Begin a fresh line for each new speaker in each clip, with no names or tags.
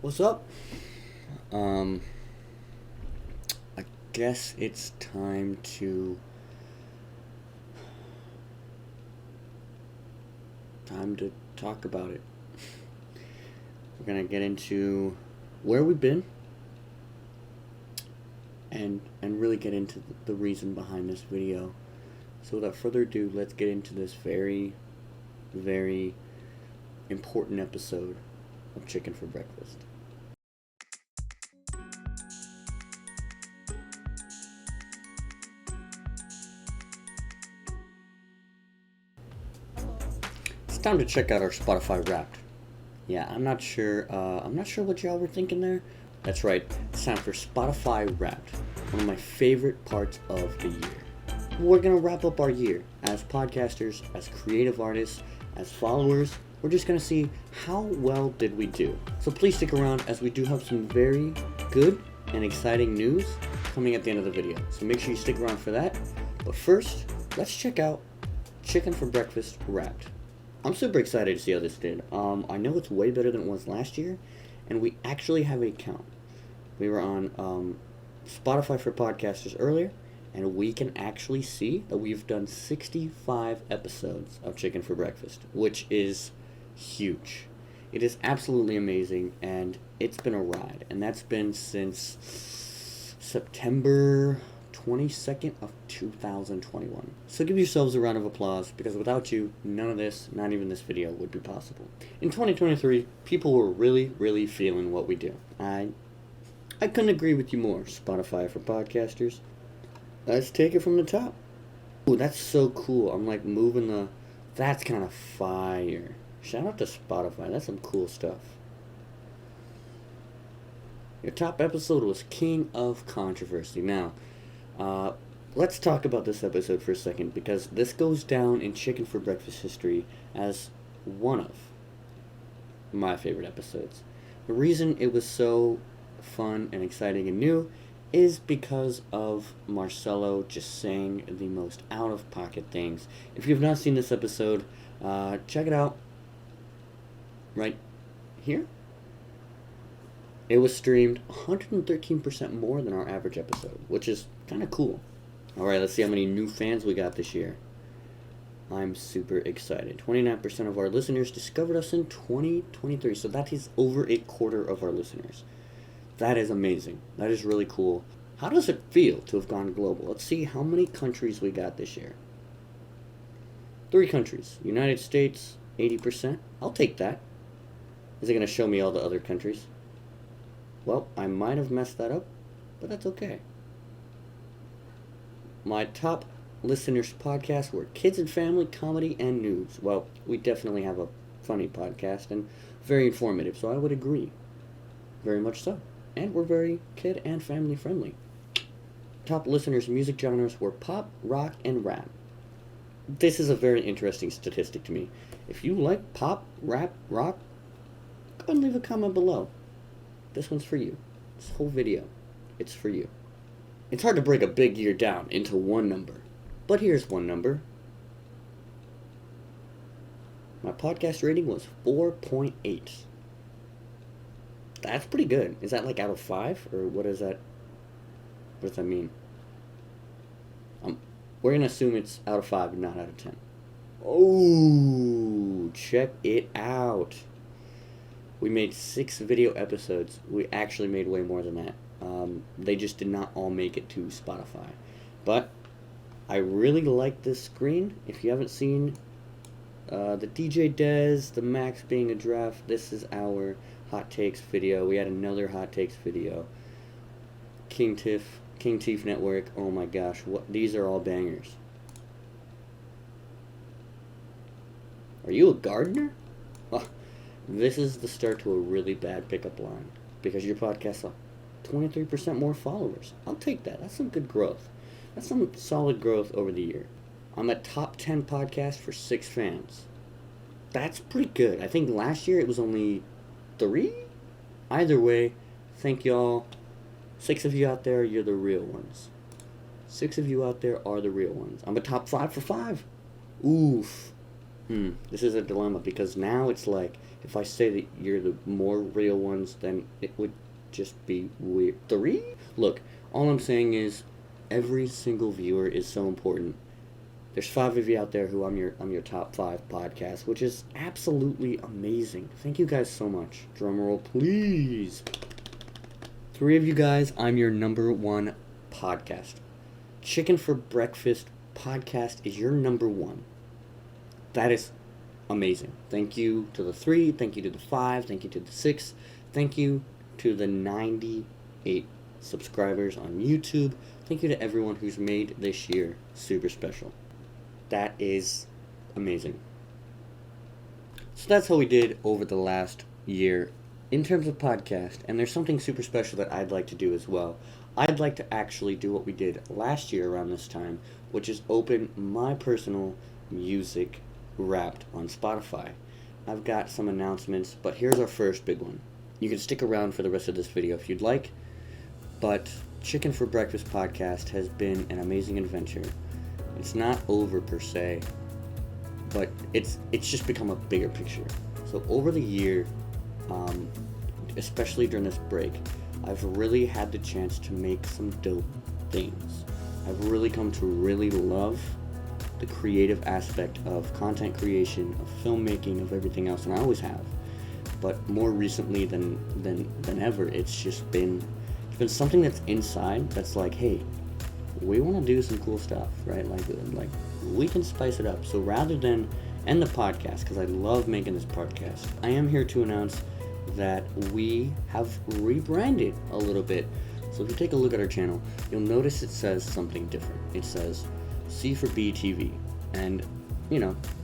What's up? Um, I guess it's time to talk about it. We're gonna get into where we've been and really get into the reason behind this video. So without further ado, let's get into this very, very important episode of Chicken for Breakfast. It's time to check out our Spotify Wrapped. Yeah, I'm not sure. I'm not sure what y'all were thinking there. That's right. It's time for Spotify Wrapped, one of my favorite parts of the year. We're gonna wrap up our year as podcasters, as creative artists, as followers. We're just gonna see how well did we do. So please stick around as we do have some very good and exciting news coming at the end of the video. So make sure you stick around for that. But first, let's check out Chicken for Breakfast Wrapped. I'm super excited to see how this did. I know it's way better than it was last year, and we actually have a count. We were on Spotify for Podcasters earlier, and we can actually see that we've done 65 episodes of Chicken for Breakfast, which is huge. It is absolutely amazing, and it's been a ride, and that's been since September 22nd of 2021. So give yourselves a round of applause, because without you, none of this, not even this video, would be possible. In 2023, people were really feeling what we do. I couldn't agree with you more, Spotify for Podcasters. Let's take it from the top. Ooh, that's so cool. I'm like moving the... That's kind of fire. Shout out to Spotify. That's some cool stuff. Your top episode was King of Controversy. Now, let's talk about this episode for a second, because this goes down in Chicken for Breakfast history as one of my favorite episodes. The reason it was so fun and exciting and new is because of Marcelo just saying the most out-of-pocket things. If you've not seen this episode, check it out right here. It was streamed 113% more than our average episode, which is kind of cool. Alright, let's see how many new fans we got this year. I'm super excited. 29% of our listeners discovered us in 2023, so that is over a quarter of our listeners. That is amazing. That is really cool. How does it feel to have gone global? Let's see how many countries we got this year. 3 countries. United States, 80%. I'll take that. Is it going to show me all the other countries? Well, I might have messed that up, but that's okay. My top listeners' podcasts were Kids and Family, Comedy, and News. Well, we definitely have a funny podcast and very informative, so I would agree. Very much so. And we're very kid and family friendly. Top listeners' music genres were pop, rock, and rap. This is a very interesting statistic to me. If you like pop, rap, rock, go ahead and leave a comment below. This one's for you. This whole video, it's for you. It's hard to break a big year down into one number, but here's one number. My podcast rating was 4.8. That's pretty good. Is that like out of 5? Or what is that? What does that mean? We're going to assume it's out of 5 and not out of 10. Oh, check it out. We made 6 video episodes. We actually made way more than that. They just did not all make it to Spotify. But I really like this screen. If you haven't seen the DJ Dez, the Max being a draft, this is our hot takes video. We had another hot takes video. King Tiff Network. Oh my gosh, what? These are all bangers. Are you a gardener? Well, this is the start to a really bad pickup line, because your podcast saw 23% more followers. I'll take that. That's some good growth. That's some solid growth over the year. I'm a top 10 podcast for 6 fans. That's pretty good. I think last year it was only 3? Either way, thank y'all. 6 of you out there, you're the real ones. 6 of you out there are the real ones. I'm a top 5 for 5. Oof. This is a dilemma because now it's like if I say that you're the more real ones, then it would just be weird. Three? Look, all I'm saying is every single viewer is so important. There's 5 of you out there who I'm your top 5 podcast, which is absolutely amazing. Thank you guys so much. Drum roll, please. 3 of you guys, I'm your number 1 podcast. Chicken for Breakfast podcast is your number 1. That is amazing. Thank you to the 3, thank you to the 5, thank you to the 6, thank you to the 98 subscribers on YouTube. Thank you to everyone who's made this year super special. That is amazing. So that's how we did over the last year in terms of podcast, and there's something super special that I'd like to do as well. I'd like to actually do what we did last year around this time, which is open my personal music Wrapped on Spotify. I've got some announcements, but here's our first big one. You can stick around for the rest of this video if you'd like, but Chicken for Breakfast podcast has been an amazing adventure. It's not over per se, but it's just become a bigger picture. So over the year, especially during this break, I've really had the chance to make some dope things. I've really come to really love the creative aspect of content creation, of filmmaking, of everything else, and I always have. But more recently than ever, it's been something that's inside that's like, hey, we want to do some cool stuff, right? Like we can spice it up. So rather than end the podcast, because I love making this podcast, I am here to announce that we have rebranded a little bit. So if you take a look at our channel, you'll notice it says something different. It says C for B TV, and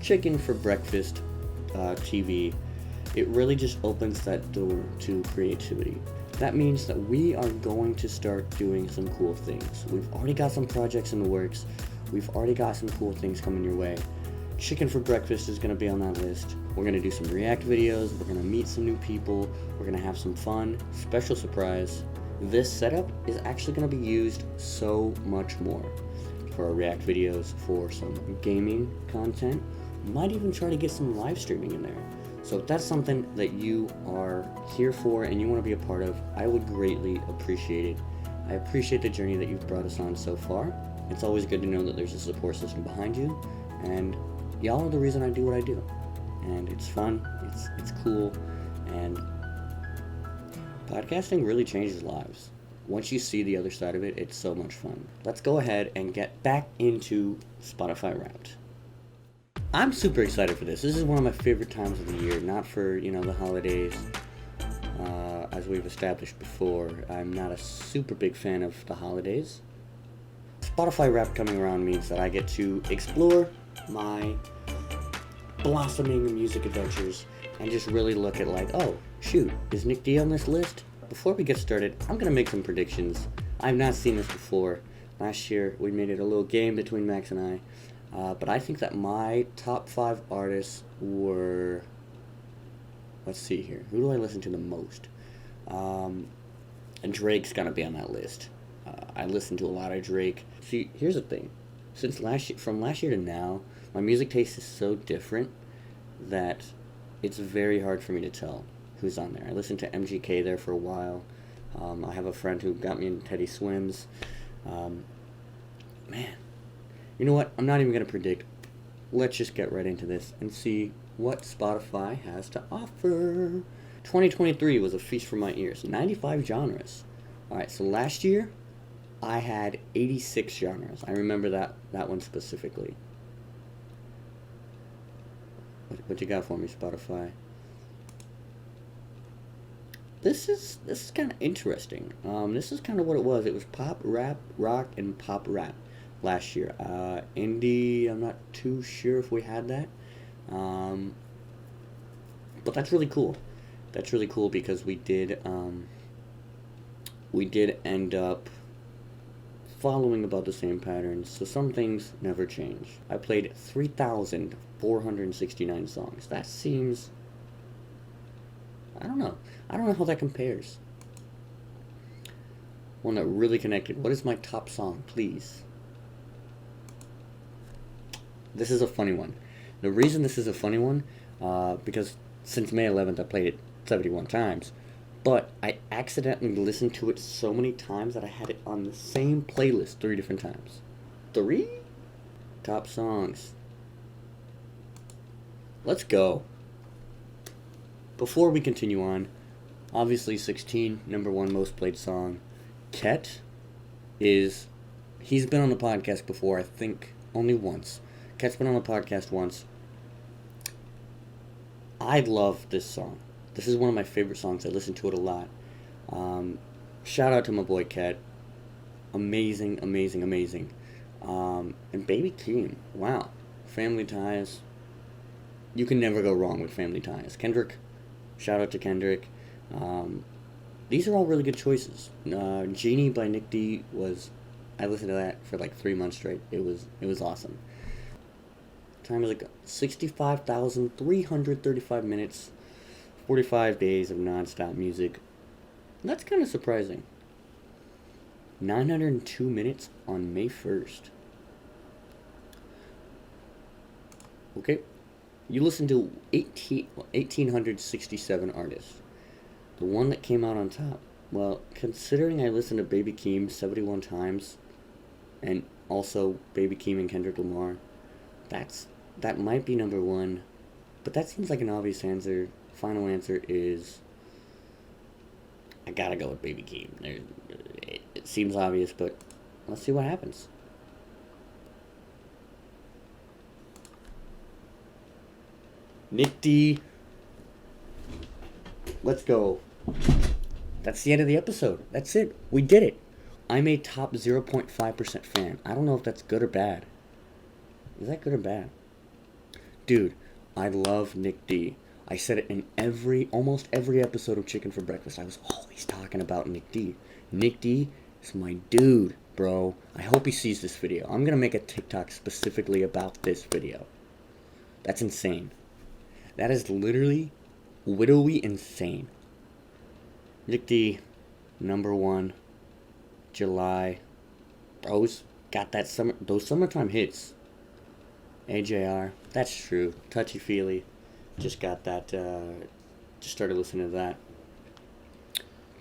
Chicken for Breakfast TV. It really just opens that door to creativity. That means that we are going to start doing some cool things. We've already got some projects in the works. We've already got some cool things coming your way. Chicken for Breakfast is going to be on that list. We're going to do some react videos. We're going to meet some new people. We're going to have some fun. Special surprise. This setup is actually going to be used so much more for our react videos, for some gaming content. Might even try to get some live streaming in there. So if that's something that you are here for and you want to be a part of, I would greatly appreciate it. I appreciate the journey that you've brought us on so far. It's always good to know that there's a support system behind you, and y'all are the reason I do what I do. And it's fun, it's cool, and podcasting really changes lives. Once you see the other side of it, it's so much fun. Let's go ahead and get back into Spotify Wrapped. I'm super excited for this. This is one of my favorite times of the year, not for, the holidays, as we've established before. I'm not a super big fan of the holidays. Spotify Wrapped coming around means that I get to explore my blossoming music adventures and just really look at oh, shoot, is Nick D on this list? Before we get started, I'm going to make some predictions. I've not seen this before. Last year, we made it a little game between Max and I. But I think that my top 5 artists were, let's see here, who do I listen to the most? And Drake's gonna be on that list. I listen to a lot of Drake. See, here's the thing. From last year to now, my music taste is so different that it's very hard for me to tell who's on there. I listened to MGK there for a while. I have a friend who got me into Teddy Swims. Man. You know what? I'm not even going to predict. Let's just get right into this and see what Spotify has to offer. 2023 was a feast for my ears. 95 genres. Alright, so last year, I had 86 genres. I remember that one specifically. What you got for me, Spotify? This is kind of interesting. This is kind of what it was. It was pop, rap, rock, and pop rap. Last year. Indie, I'm not too sure if we had that. But that's really cool. That's really cool because we did end up following about the same patterns, so some things never change. I played 3,469 songs. That seems, I don't know how that compares. One that really connected. What is my top song, please? This is a funny one. The reason this is a funny one, because since May 11th I played it 71 times, but I accidentally listened to it so many times that I had it on the same playlist 3 different times. 3? Top songs. Let's go. Before we continue on, obviously 16, number 1 most played song. Ket he's been on the podcast before, I think only once. Ket's been on the podcast once. I love this song. This is one of my favorite songs. I listen to it a lot. Shout out to my boy Ket. Amazing, amazing, amazing. And Baby Keem. Wow. Family Ties. You can never go wrong with Family Ties. Kendrick. Shout out to Kendrick. These are all really good choices. Genie by Nick D I listened to that for like 3 months straight. It was awesome. Time is like 65,335 minutes. 45 days of non-stop music. That's kind of surprising. 902 minutes on May 1st. Okay. You listen to 1,867 artists. The one that came out on top. Well, considering I listened to Baby Keem 71 times, and also Baby Keem and Kendrick Lamar, that might be number 1. But that seems like an obvious answer. Final answer is, I gotta go with Baby Keem. It seems obvious, but let's see what happens. Nick D. Let's go. That's the end of the episode. That's it. We did it. I'm a top 0.5% fan. I don't know if that's good or bad. Is that good or bad? Dude, I love Nick D. I said it in almost every episode of Chicken for Breakfast. I was always talking about Nick D. Nick D is my dude, bro. I hope he sees this video. I'm going to make a TikTok specifically about this video. That's insane. That is literally widowy insane. Nick D, number 1, July. Bro's got those summertime hits. AJR, that's true. Touchy Feely, just got that, just started listening to that.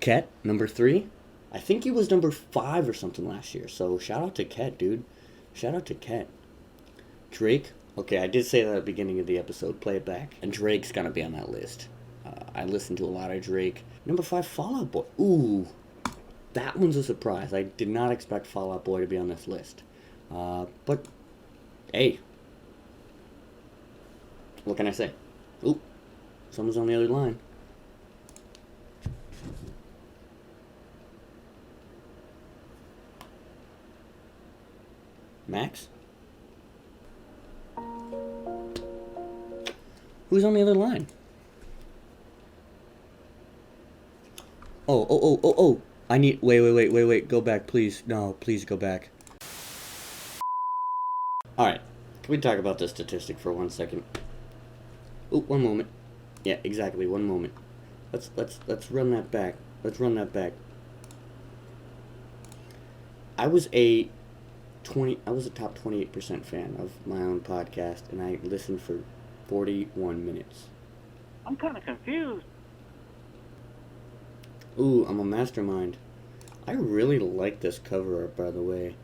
Ket, number 3. I think he was number 5 or something last year, so shout out to Ket, dude. Shout out to Ket. Drake, okay, I did say that at the beginning of the episode, play it back. And Drake's gonna be on that list. I listened to a lot of Drake. Number 5, Fall Out Boy. Ooh, that one's a surprise. I did not expect Fall Out Boy to be on this list. But, hey. What can I say? Ooh, someone's on the other line. Max? Who's on the other line? Oh. I need, wait. Go back, please. No, please go back. Alright. Can we talk about the statistic for 1 second? Oh, 1 moment. Yeah, exactly, 1 moment. Let's run that back. Let's run that back. I was a top 28% fan of my own podcast, and I listened for 41 minutes.
I'm kind of confused.
Ooh, I'm a mastermind. I really like this cover art, by the way.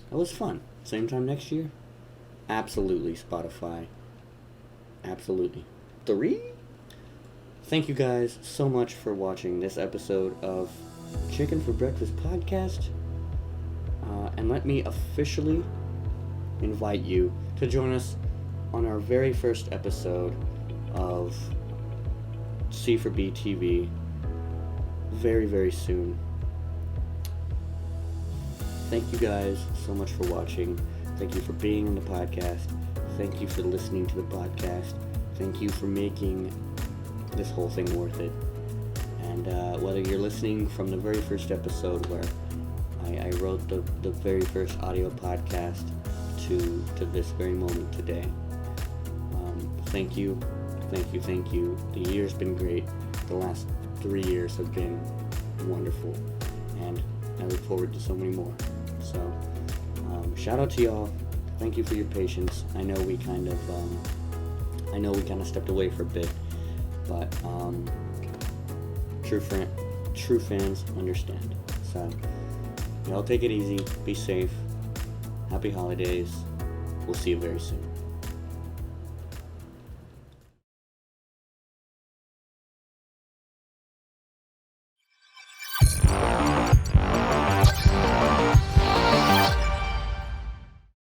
That was fun. Same time next year? Absolutely, Spotify. Absolutely. 3? Thank you guys so much for watching this episode of Chicken for Breakfast podcast. And let me officially invite you to join us on our very first episode of C for B TV very, very soon. Thank you guys so much for watching. Thank you for being on the podcast. Thank you for listening to the podcast. Thank you for making this whole thing worth it. And whether you're listening from the very first episode where I wrote the very first audio podcast to this very moment today, thank you. The year's been great. The last 3 years have been wonderful, and I look forward to so many more. So, shout out to y'all. thank you for your patience. I know we kind of stepped away for a bit, but true fans understand. So y'all take it easy, be safe, happy holidays. We'll see you very soon.